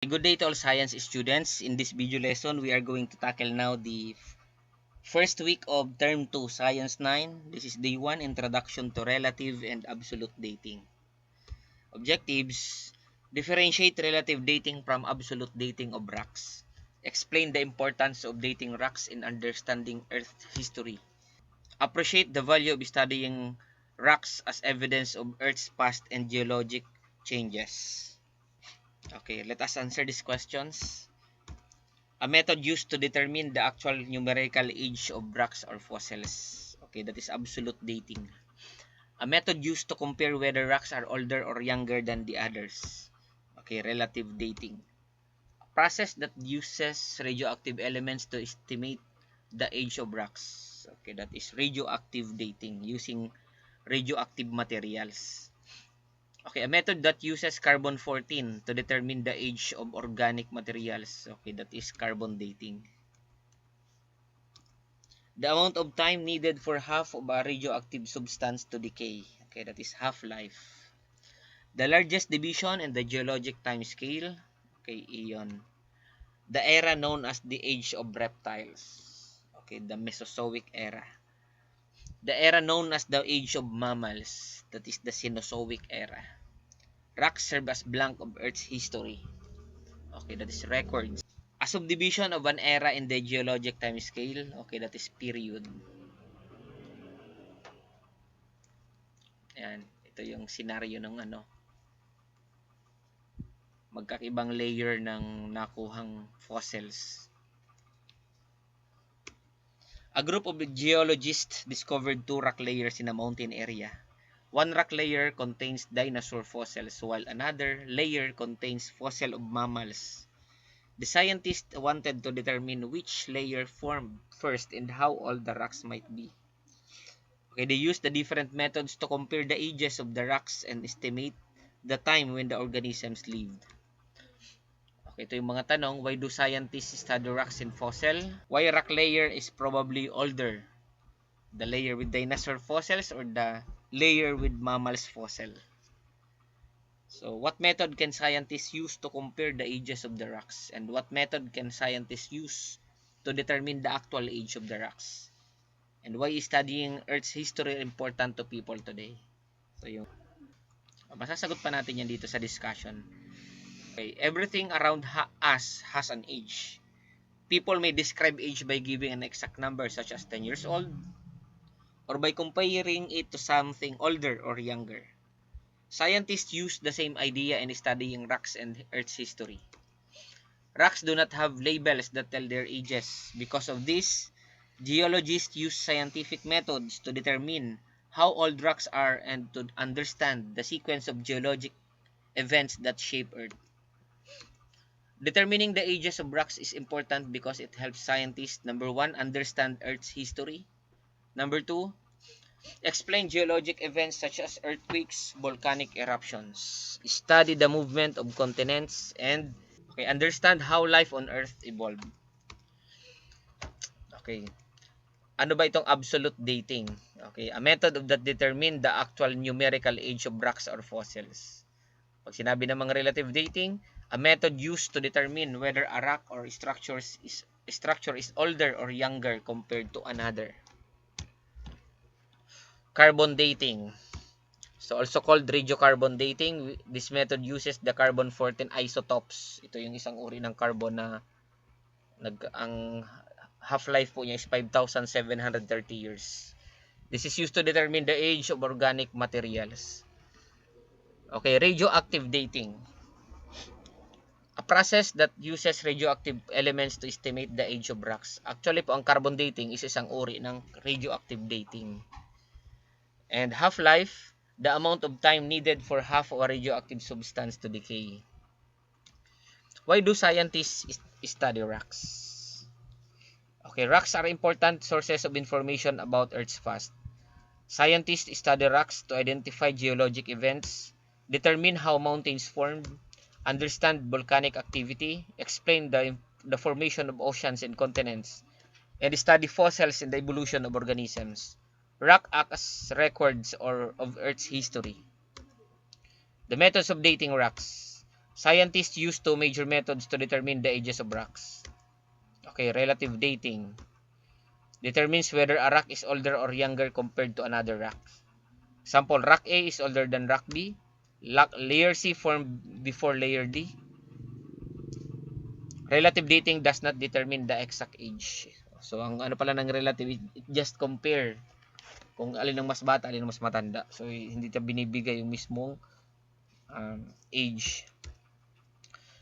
Good day to all science students. In this video lesson, we are going to tackle now the first week of term 2 science 9. This is day 1, introduction to relative and absolute dating. Objectives: differentiate relative dating from absolute dating of rocks. Explain the importance of dating rocks in understanding earth history. Appreciate the value of studying rocks as evidence of earth's past and geologic changes. Okay, let us answer these questions. A method used to determine the actual numerical age of rocks or fossils. Okay, that is absolute dating. A method used to compare whether rocks are older or younger than the others. Okay, relative dating. A process that uses radioactive elements to estimate the age of rocks. Okay, that is radioactive dating using radioactive materials. Okay, a method that uses carbon-14 to determine the age of organic materials. Okay, that is carbon dating. The amount of time needed for half of a radioactive substance to decay. Okay, that is half-life. The largest division in the geologic time scale. Okay, eon. The era known as the age of reptiles. Okay, the Mesozoic era. The era known as the age of mammals. That is the Cenozoic era. Rocks serve as blank of Earth's history. Okay, that is records. A subdivision of an era in the geologic time scale. Okay, that is period. Ayan, ito yung scenario ng magkakaibang layer ng nakuhang fossils. A group of geologists discovered two rock layers in a mountain area. One rock layer contains dinosaur fossils while another layer contains fossil of mammals. The scientists wanted to determine which layer formed first and how old the rocks might be. Okay, they used the different methods to compare the ages of the rocks and estimate the time when the organisms lived. Okay, ito yung mga tanong. Why do scientists study rocks and fossil? Why rock layer is probably older? The layer with dinosaur fossils or the layer with mammals fossil? So, what method can scientists use to compare the ages of the rocks? And what method can scientists use to determine the actual age of the rocks? And why is studying Earth's history important to people today? So, yung masasagot pa natin yan dito sa discussion. Okay, everything around us has an age. People may describe age by giving an exact number such as 10 years old or by comparing it to something older or younger. Scientists use the same idea in studying rocks and Earth's history. Rocks do not have labels that tell their ages. Because of this, geologists use scientific methods to determine how old rocks are and to understand the sequence of geologic events that shape Earth. Determining the ages of rocks is important because it helps scientists, number 1, understand Earth's history. Number 2, explain geologic events such as earthquakes, volcanic eruptions. Study the movement of continents and understand how life on Earth evolved. Okay. Ano ba itong absolute dating? Okay, a method of that determine the actual numerical age of rocks or fossils. Pag sinabi ng mga relative dating, a method used to determine whether a rock or structure is older or younger compared to another. Carbon dating. So also called radiocarbon dating, this method uses the carbon-14 isotopes. Ito yung isang uri ng carbon na ang half-life po niya is 5,730 years. This is used to determine the age of organic materials. Okay, radioactive dating. A process that uses radioactive elements to estimate the age of rocks. Actually po, ang carbon dating is isang uri ng radioactive dating. And half-life, the amount of time needed for half of a radioactive substance to decay. Why do scientists study rocks? Okay, rocks are important sources of information about Earth's past. Scientists study rocks to identify geologic events, determine how mountains formed, understand volcanic activity, explain the formation of oceans and continents, and study fossils and the evolution of organisms. Rock act as records of Earth's history. The methods of dating rocks. Scientists use two major methods to determine the ages of rocks. Okay, relative dating determines whether a rock is older or younger compared to another rock. Example, rock A is older than rock B. Layer C formed before layer D. Relative dating does not determine the exact age. So, ang ano pala ng relative, it just compare kung alin ang mas bata, alin ang mas matanda. So, hindi ta binibigay yung mismong age.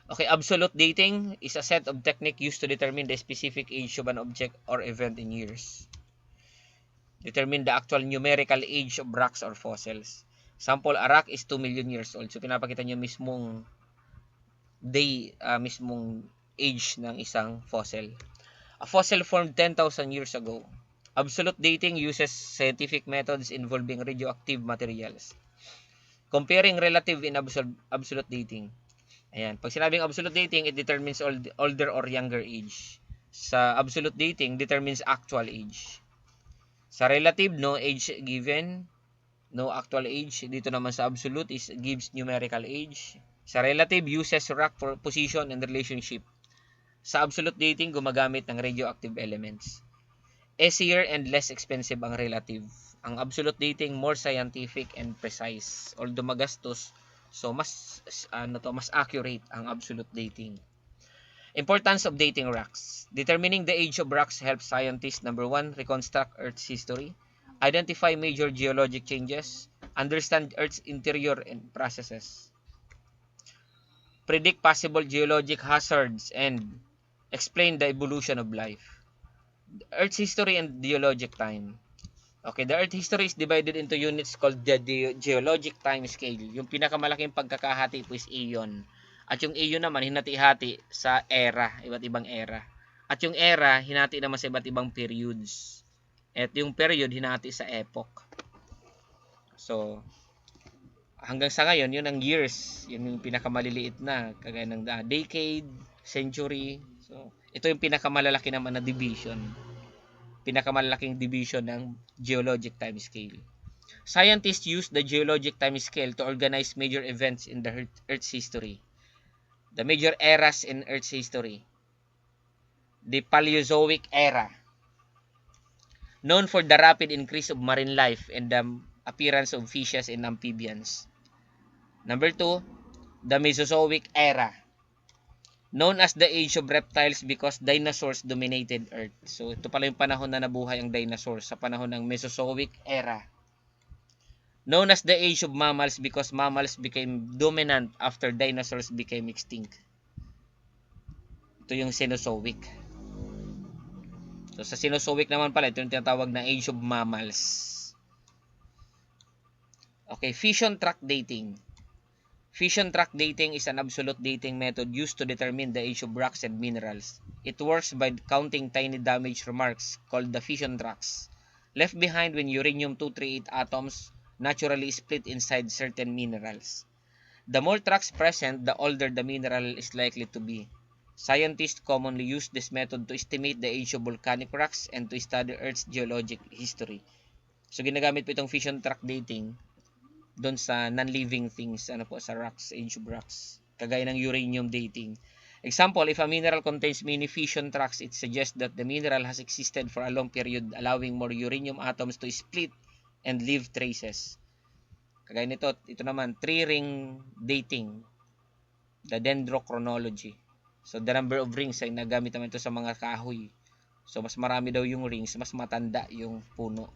Okay, absolute dating is a set of technique used to determine the specific age of an object or event in years. Determine the actual numerical age of rocks or fossils. Example, a rock is 2 million years old. So, pinapakita niyo mismong mismong age ng isang fossil. A fossil formed 10,000 years ago. Absolute dating uses scientific methods involving radioactive materials. Comparing relative in absolute dating. Ayan. Pag sinabing absolute dating, it determines older or younger age. Sa absolute dating, determines actual age. Sa relative, no age given, no actual age. Dito naman sa absolute is gives numerical age. Sa relative, uses rock for position and relationship. Sa absolute dating, gumagamit ng radioactive elements. Easier and less expensive ang relative. Ang absolute dating more scientific and precise. Although magastos, so mas accurate ang absolute dating. Importance of dating rocks. Determining the age of rocks helps scientists, number 1, reconstruct Earth's history, identify major geologic changes, understand Earth's interior and processes, predict possible geologic hazards, and explain the evolution of life. Earth's history and geologic time. Okay, the Earth history is divided into units called the geologic time scale. Yung pinakamalaking pagkakahati po is eon. At yung eon naman, hinati-hati sa era, iba't ibang era. At yung era, hinati naman sa iba't ibang periods. At yung period, hinati sa epoch. So, hanggang sa ngayon, yun ang years. Yun yung pinakamaliliit na. Kagaya ng decade, century. So, ito yung pinakamalalaki naman na division. Pinakamalaking division ng geologic time scale. Scientists use the geologic time scale to organize major events in the Earth's history. The major eras in Earth's history. The Paleozoic era, known for the rapid increase of marine life and the appearance of fishes and amphibians. Number 2, the Mesozoic era, known as the age of reptiles because dinosaurs dominated Earth. So, ito pala yung panahon na nabuhay ang dinosaurs sa panahon ng Mesozoic era. Known as the age of mammals because mammals became dominant after dinosaurs became extinct. Ito yung Cenozoic. So, sa Cenozoic naman pala, ito yung tinatawag na age of mammals. Okay, fission track dating. Fission track dating is an absolute dating method used to determine the age of rocks and minerals. It works by counting tiny damaged remarks called the fission tracks left behind when uranium-238 atoms naturally split inside certain minerals. The more tracks present, the older the mineral is likely to be. Scientists commonly use this method to estimate the age of volcanic rocks and to study Earth's geologic history. So ginagamit po itong fission track dating doon sa non-living things, sa rocks, age of rocks. Kagaya ng uranium dating. Example, if a mineral contains many fission tracks, it suggests that the mineral has existed for a long period, allowing more uranium atoms to split and leave traces. Kagaya nito, ito naman, 3-ring dating, the dendrochronology. So, the number of rings ay nagamit naman ito sa mga kahoy. So, mas marami daw yung rings, mas matanda yung puno.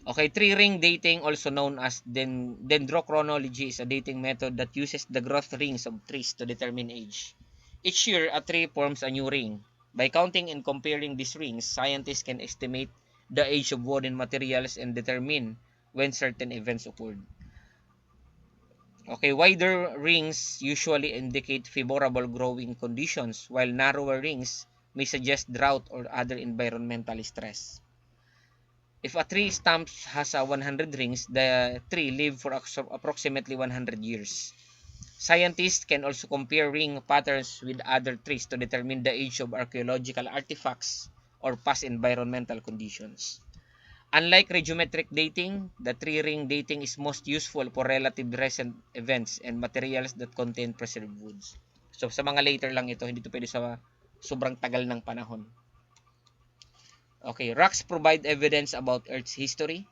Okay, 3-ring dating, also known as dendrochronology, is a dating method that uses the growth rings of trees to determine age. Each year, a tree forms a new ring. By counting and comparing these rings, scientists can estimate the age of wooden materials and determine when certain events occurred. Okay, wider rings usually indicate favorable growing conditions, while narrower rings may suggest drought or other environmental stress. If a tree stump has 100 rings, the tree lived for approximately 100 years. Scientists can also compare ring patterns with other trees to determine the age of archaeological artifacts or past environmental conditions. Unlike regiometric dating, the three-ring dating is most useful for relative recent events and materials that contain preserved woods. So sa mga later lang ito, hindi ito pwede sa sobrang tagal ng panahon. Okay, rocks provide evidence about Earth's history.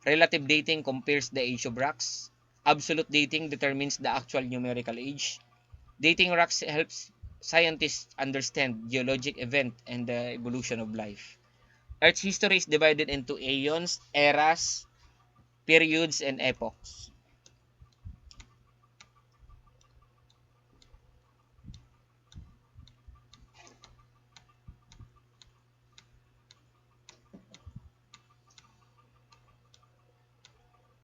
Relative dating compares the age of rocks. Absolute dating determines the actual numerical age. Dating rocks helps scientists understand geologic event and the evolution of life. Earth's history is divided into aeons, eras, periods, and epochs.